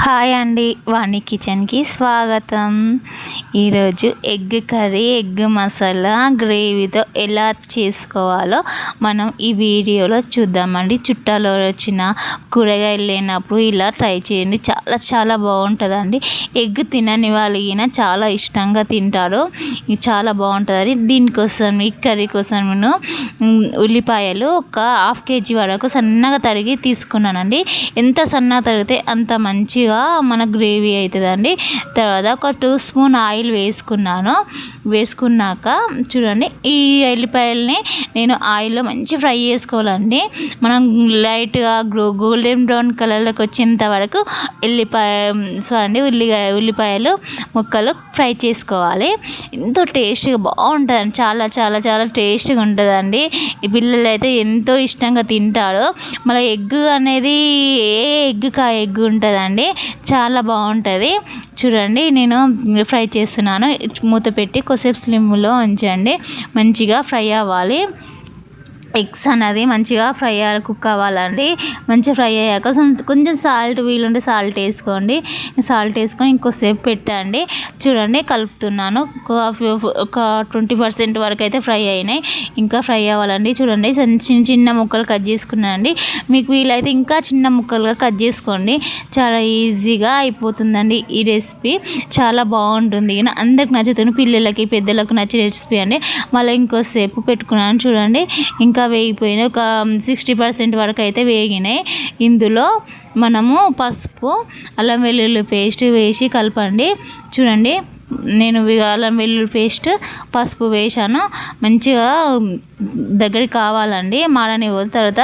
Hi అండి, వాణి కిచెన్కి స్వాగతం. ఈరోజు ఎగ్ కర్రీ, ఎగ్ మసాలా గ్రేవీతో ఎలా చేసుకోవాలో మనం ఈ వీడియోలో చూద్దామండి. చుట్టాలు వచ్చిన కూరగాయలు లేనప్పుడు ఇలా ట్రై చేయండి, చాలా చాలా బాగుంటుందండి. ఎగ్ తినని వాళ్ళకి చాలా ఇష్టంగా తింటారు, చాలా బాగుంటుందండి. దీనికోసం ఈ కర్రీ కోసం నేను ఉల్లిపాయలు ఒక హాఫ్ కేజీ వరకు సన్నగా తరిగి తీసుకున్నానండి. ఎంత సన్నగా తరిగితే అంత మంచిగా మన గ్రేవీ అవుతుందండి. తర్వాత ఒక 2 స్పూన్ ఆయిల్ వేసుకున్నాక చూడండి, ఈ ఎల్లిపాయలని నేను ఆయిల్లో మంచి ఫ్రై చేసుకోవాలండి. మనం లైట్గా గోల్డెన్ బ్రౌన్ కలర్లోకి వచ్చేంత వరకు ఉల్లిపాయలు ముక్కలు ఫ్రై చేసుకోవాలి. ఎంతో టేస్ట్గా బాగుంటుందండి, చాలా చాలా చాలా టేస్ట్గా ఉంటుందండి. ఈ పిల్లలు అయితే ఎంతో ఇష్టంగా తింటారు. మళ్ళీ ఎగ్ అనేది ఎగ్ ఉంటుందండి, చాలా బాగుంటుంది. చూడండి, నేను ఫ్రై చేస్తున్నాను. మూత పెట్టి కొద్దిసేపు స్లిమ్లో ఉంచండి, మంచిగా ఫ్రై అవ్వాలి. ఎగ్స్ అనేది మంచిగా కుక్ అవ్వాలండి. మంచిగా ఫ్రై అయ్యాక కొంచెం సాల్ట్ వీలుంటే సాల్ట్ వేసుకొని ఇంకోసేపు పెట్టండి. చూడండి, కలుపుతున్నాను. ఒక 20% వరకు అయితే ఫ్రై అయినాయి, ఇంకా ఫ్రై అవ్వాలండి. చూడండి, చిన్న ముక్కలు కట్ చేసుకున్నానండి. మీకు వీలైతే ఇంకా చిన్న ముక్కలుగా కట్ చేసుకోండి, చాలా ఈజీగా అయిపోతుందండి. ఈ రెసిపీ చాలా బాగుంటుంది, అందరికి నచ్చుతుంది. పిల్లలకి పెద్దలకు నచ్చే రెసిపీ అండి. మళ్ళీ ఇంకోసేపు పెట్టుకున్నాను. చూడండి, ఇంకా వేగిపోయినాయి, ఒక 60% వరకు అయితే వేగినాయి. ఇందులో మనము పసుపు, అల్లం వెల్లుల్లి పేస్ట్ వేసి కలపండి. చూడండి, నేను అల్లం వెల్లుల్లి పేస్ట్, పసుపు వేసాను. మంచిగా దగ్గరికి కావాలండి, మారనివ్వదు. తర్వాత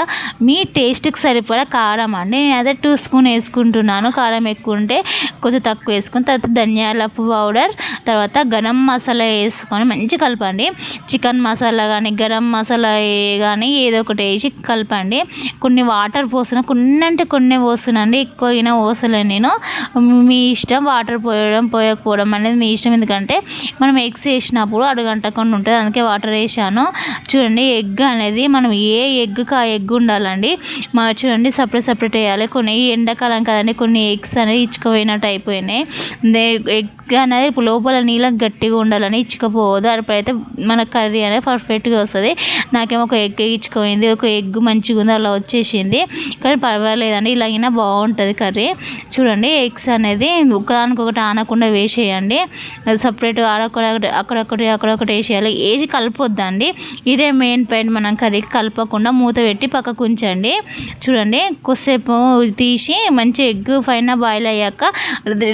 మీ టేస్ట్కి సరిపడా కారం అండి, నేను అదే 2 స్పూన్ వేసుకుంటున్నాను. కారం ఎక్కువ ఉంటే కొంచెం తక్కువ వేసుకొని, తర్వాత ధనియాల పౌడర్, తర్వాత గరం మసాలా వేసుకొని మంచి కలపండి. చికెన్ మసాలా కానీ గరం మసాలా కానీ ఏదో ఒకటి వేసి కలపండి. కొన్ని వాటర్ పోస్తున్నా, కొన్ని పోస్తున్నాండి, ఎక్కువ పోసలేను నేను. మీ ఇష్టం, వాటర్ పోయకపోవడం అనేది మీ ఇష్టం. ఎందుకంటే మనం ఎగ్స్ వేసినప్పుడు అడుగంటకుండా ఉంటుంది, అందుకే వాటర్ వేసాను. చూడండి, ఎగ్ అనేది మనం ఏ ఎగ్కి ఆ ఎగ్ ఉండాలండి. చూడండి, సపరేట్ వేయాలి. కొన్ని ఎండాకాలం కదండి, కొన్ని ఎగ్స్ అనేది ఇచ్చుకుపోయినట్టు అయిపోయినాయి. ఎగ్ అనేది ఇప్పుడు లోపల నీళ్ళకి గట్టిగా ఉండాలని ఇచ్చుకపోవద్దు, అప్పుడైతే మన కర్రీ అనేది పర్ఫెక్ట్గా వస్తుంది. నాకేమో ఒక ఎగ్ ఇచ్చుకోయింది, ఒక ఎగ్ మంచిగా ఉంది, అలా వచ్చేసింది. కానీ పర్వాలేదండి, ఇలాగైనా బాగుంటుంది కర్రీ. చూడండి, ఎగ్స్ అనేది ఒకదానికొకటి ఆనకుండా వేసేయండి. సపరేట్ అక్కడొకటి వేసేయాలి, వేసి కలపొద్దండి. ఇదే మెయిన్ పాయింట్. మనం కర్రీకి కలపకుండా మూత పెట్టి పక్కకు ఉంచండి. చూడండి, కొద్దిసేపు తీసి మంచి ఎగ్ పైన బాయిల్ అయ్యాక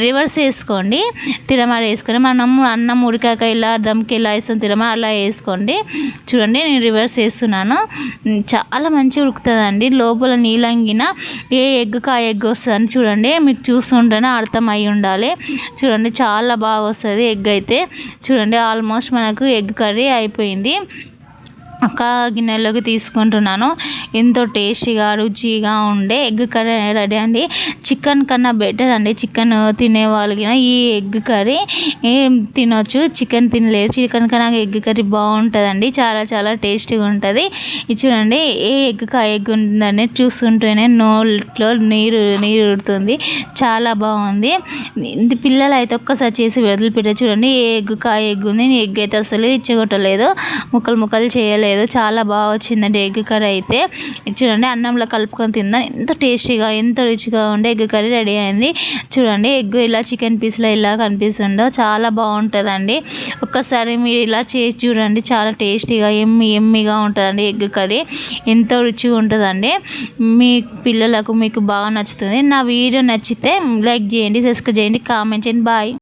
రివర్స్ వేసుకోండి. తిరమర వేసుకొని మనం అన్నం ఉడికాక ఇలా దమ్కి ఇలా వేస్తాం, తిరమర అలా వేసుకోండి. చూడండి, నేను రివర్స్ వేస్తున్నాను. చాలా మంచిగా ఉడుకుతుందండి. లోపల నీలంగిన ఏ ఎగ్కి ఆ ఎగ్ వస్తుందని చూడండి, మీకు చూస్తుంటేనే అర్థం అయి ఉండాలి. చూడండి, చాలా బాగా వస్తుంది ఎగ్ అయితే. చూడండి, ఆల్మోస్ట్ మనకు ఎగ్ కర్రీ అయిపోయింది. ఒక గిన్నెలోకి తీసుకుంటున్నాను. ఎంతో టేస్టీగా రుచిగా ఉండే ఎగ్ కర్రీ రెడీ అండి. చికెన్ కన్నా బెటర్ అండి. చికెన్ తినే వాళ్ళకి ఈ ఎగ్ కర్రీ తినొచ్చు, చికెన్ తినలేరు. చికెన్ కన్నా ఎగ్ కర్రీ బాగుంటుందండి, చాలా చాలా టేస్టీగా ఉంటుంది. ఇది చూడండి, ఏ ఎగ్కి ఆ ఎగ్ ఉంటుందని చూస్తుంటేనే నోట్లో నీరు ఉడుతుంది, చాలా బాగుంది. పిల్లలు అయితే ఒక్కసారి చేసి వదిలిపెట్టారు. చూడండి, ఏ ఎగ్కి ఆ ఎగ్ ఉంది. ఎగ్ అయితే అసలు ఇచ్చగొట్టలేదు, ముక్కలు చేయలేదు, చాలా బాగా వచ్చిందండి ఎగ్ కర్రీ అయితే. చూడండి, అన్నంలో కలుపుకొని తిందాం, ఎంత టేస్టీగా ఎంత రుచిగా ఉండే ఎగ్ కర్రీ రెడీ అయింది. చూడండి, ఎగ్ ఇలా చికెన్ పీస్లో ఇలా కనిపిస్తుందో చాలా బాగుంటుందండి. ఒక్కసారి మీరు ఇలా చేసి చూడండి, చాలా టేస్టీగా ఎమ్మిగా ఉంటుందండి ఎగ్ కర్రీ, ఎంతో రుచిగా ఉంటుందండి. మీ పిల్లలకు మీకు బాగా నచ్చుతుంది. నా వీడియో నచ్చితే లైక్ చేయండి, సబ్స్క్రైబ్ చేయండి, కామెంట్ చేయండి. బాయ్.